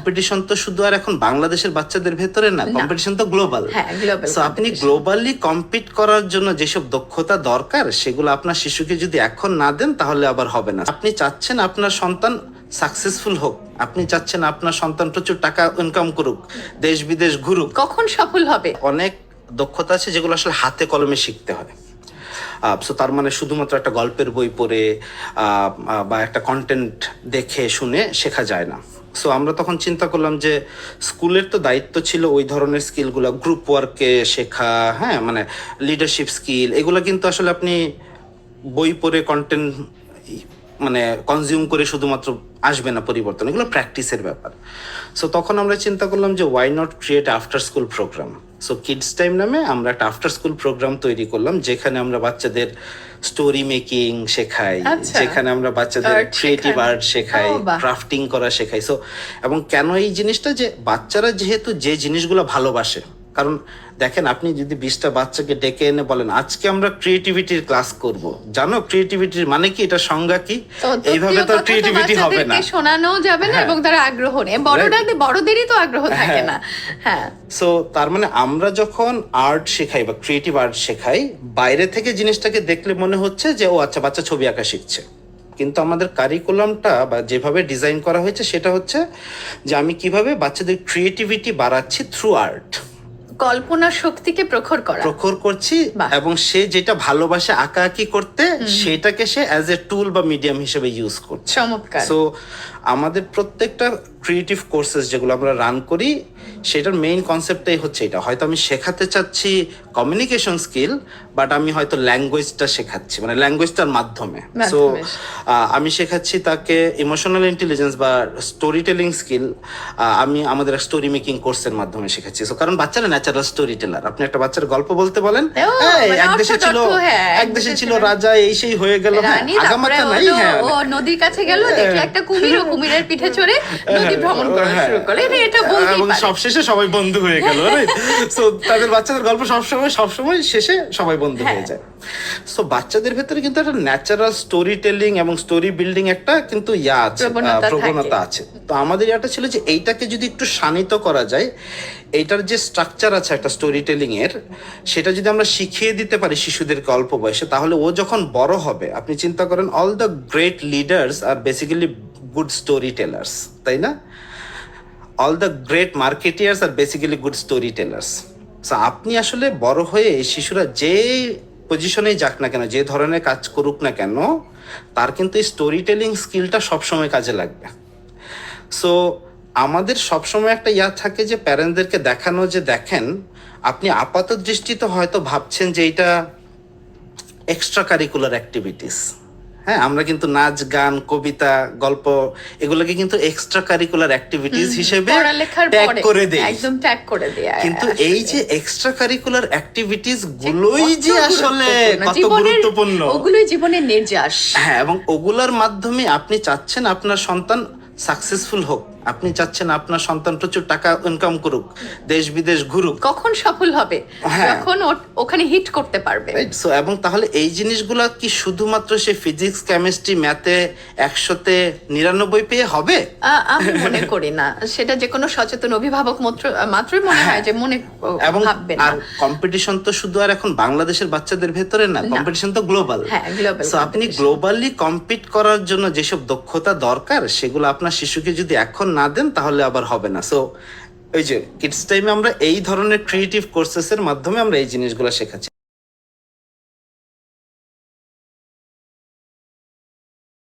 Competition তো শুধু আর এখন বাংলাদেশের বাচ্চাদের ভেতরে না, কম্পিটিশন তো গ্লোবাল। সো আপনি গ্লোবালি কম্পিট করার জন্য যেসব দক্ষতা দরকার সেগুলো আপনার শিশুকে যদি এখন না দেন তাহলে আবার হবে না। আপনি চাচ্ছেন আপনার সন্তান সাকসেসফুল হোক, আপনি চাচ্ছেন আপনার সন্তান প্রচুর টাকা ইনকাম করুক, দেশ বিদেশ ঘুরুক, কখন সফল হবে? অনেক দক্ষতা আছে যেগুলো আসলে হাতে কলমে শিখতে হয়। সো তার মানে শুধুমাত্র একটা গল্পের বই পড়ে বা একটা কন্টেন্ট দেখে শুনে শেখা যায় না। সো আমরা তখন চিন্তা করলাম যে স্কুলের তো দায়িত্ব ছিল ওই ধরনের স্কিলগুলো, গ্রুপ ওয়ার্কে শেখা, হ্যাঁ মানে লিডারশিপ স্কিল, এগুলো কিন্তু আসলে আপনি বই পড়ে কন্টেন্ট মানে কনজিউম করে শুধুমাত্র আসবে না পরিবর্তন, এগুলো প্র্যাকটিসের ব্যাপার। সো তখন আমরা চিন্তা করলাম যে why not create after school program. So kids time নামে আমরা একটা আফটার স্কুল প্রোগ্রাম তৈরি করলাম, যেখানে আমরা বাচ্চাদের স্টোরি মেকিং শেখাই, যেখানে আমরা বাচ্চাদের ক্রিয়েটিভ আর্ট শেখাই, ক্রাফটিং করা শেখাই। সো এবং কেন এই জিনিসটা, যে বাচ্চারা যেহেতু যে জিনিসগুলো ভালোবাসে, কারণ দেখেন আপনি যদি 20টা বাচ্চাকে ডেকে এনে বলেন আজকে আমরা ক্রিয়েটিভিটির ক্লাস করব, জানো ক্রিয়েটিভিটির মানে কি, এটা সংজ্ঞা কি, এইভাবে তো ক্রিয়েটিভিটি হবে না, শোনানো যাবে না এবং তারা আগ্রহ নেই, বড়দেরই তো আগ্রহ থাকে না। হ্যাঁ, সো তার মানে আমরা যখন আর্ট শেখাই বা ক্রিয়েটিভ আর্ট শেখাই, বাইরে থেকে জিনিসটাকে দেখলে মনে হচ্ছে যে ও আচ্ছা বাচ্চা ছবি আঁকা শিখছে, কিন্তু আমাদের কারিকুলামটা বা যেভাবে ডিজাইন করা হয়েছে সেটা হচ্ছে যে আমি কিভাবে বাচ্চাদের ক্রিয়েটিভিটি বাড়াচ্ছি থ্রু আর্ট, কল্পনা শক্তিকে প্রখর করছি, এবং সে যেটা ভালোবাসে আঁকাআঁকি করতে সেটাকে সে অ্যাজ এ টুল বা মিডিয়াম হিসেবে ইউজ করছে। চমৎকার। সো আমাদের প্রত্যেকটা ক্রিয়েটিভ কোর্সেস যেগুলো আমরা রান করি সেটার মেইন কনসেপ্টটাই হচ্ছে এটা। হয়তো আমি শেখাতে চাচ্ছি কমিউনিকেশন স্কিল, বাট আমি হয়তো ল্যাঙ্গুয়েজটা শেখাচ্ছি, মানে ল্যাঙ্গুয়েজটার মাধ্যমে। সো আমি শেখাচ্ছি তাকে ইমোশনাল ইন্টেলিজেন্স বা স্টোরি টেলিং স্কিল, আমি আমাদের স্টোরি মেকিং কোর্সের মাধ্যমে শেখাচ্ছি। সো কারণ বাচ্চারা ন্যাচারাল স্টোরি টেলার। আপনি একটা বাচ্চার গল্প বলতে বলেন, এক দেশে ছিল রাজা, এই সেই হয়ে গেল, আগামাথা নাই, ও নদীর কাছে গেল, দেখলো একটা কুমির, ও কুমিরের পিঠে চড়ে নদী ভ্রমণ করা শুরু করে, এটা বলতেই এবং পারে। সবশেষে সবাই বন্ধু হয়ে গেল। সো তাদের বাচ্চাদের গল্প সবসময় শেষে সবাই বন্ধু হয়ে যায়। সো বাচ্চাদের ভেতরে কিন্তু একটা ন্যাচারাল স্টোরি টেলিং এবং স্টোরি বিল্ডিং একটা কিন্তু প্রবণতা আছে। তো আমাদের এটা ছিল যে এইটাকে যদি একটু শানিত করা যায়, এইটার যে স্ট্রাকচার আছে একটা স্টোরি টেলিং এর, সেটা যদি আমরা শিখিয়ে দিতে পারি শিশুদেরকে অল্প বয়সে, তাহলে ও যখন বড় হবে, আপনি চিন্তা করেন all the great leaders are basically good story tellers, তাই না? All the great marketers are basically good story tellers. So আপনি আসলে বড় হয়ে শিশুরা যে পজিশনে যাক না কেন, যে ধরনের কাজ করুক না কেন, তার কিন্তু এই স্টোরি টেলিং স্কিলটা সবসময় কাজে লাগবে। সো আমাদের সবসময় একটা থাকে যে প্যারেন্টদেরকে দেখানো যে দেখেন আপনি আপাত দৃষ্টিতে হয়তো ভাবছেন যে এটা এক্সট্রা কারিকুলার অ্যাক্টিভিটিস, হ্যাঁ আমরা কিন্তু নাচ গান কবিতা গল্প এগুলোকে কিন্তু এক্সট্রা কারিকুলার অ্যাক্টিভিটিস হিসেবে ট্যাগ করে দেই, একদম ট্যাগ করে দেই। কিন্তু এই যে এক্সট্রা কারিকুলার অ্যাক্টিভিটিস গুলোই যে আসলে কত গুরুত্বপূর্ণ, ওগুলোই জীবনের নির্যাস। হ্যাঁ, এবং ওগুলার মাধ্যমে আপনি চাচ্ছেন আপনার সন্তান সাকসেসফুল হোক, আপনি চাচ্ছেন আপনার সন্তান প্রচুর টাকা ইনকাম করুক, দেশ বিদেশ ঘুরুক, কখন সফল হবে, যখন ওখানে হিট করতে পারবে। সো এবং তাহলে এই জিনিসগুলো কি শুধুমাত্র সে ফিজিক্স কেমিস্ট্রি ম্যাথে 100-তে 99 পেয়ে হবে? আমি মনে করি না, সেটা যে কোনো সচেতন অভিভাবক মাত্রই মনে হয় যে মনে ভাববে না। আর কম্পিটিশন তো শুধু আর এখন বাংলাদেশের বাচ্চাদের ভেতরে না, কম্পিটিশন তো গ্লোবাল। সো আপনি গ্লোবালি কম্পিট করার জন্য যেসব দক্ষতা দরকার সেগুলো আপনার শিশুকে যদি এখন না দেন তাহলে আবার হবে না। সো ওই যে কিডস টাইমে আমরা এই ধরনের ক্রিয়েটিভ কোর্সেসের মাধ্যমে আমরা এই জিনিসগুলো শেখাচ্ছি।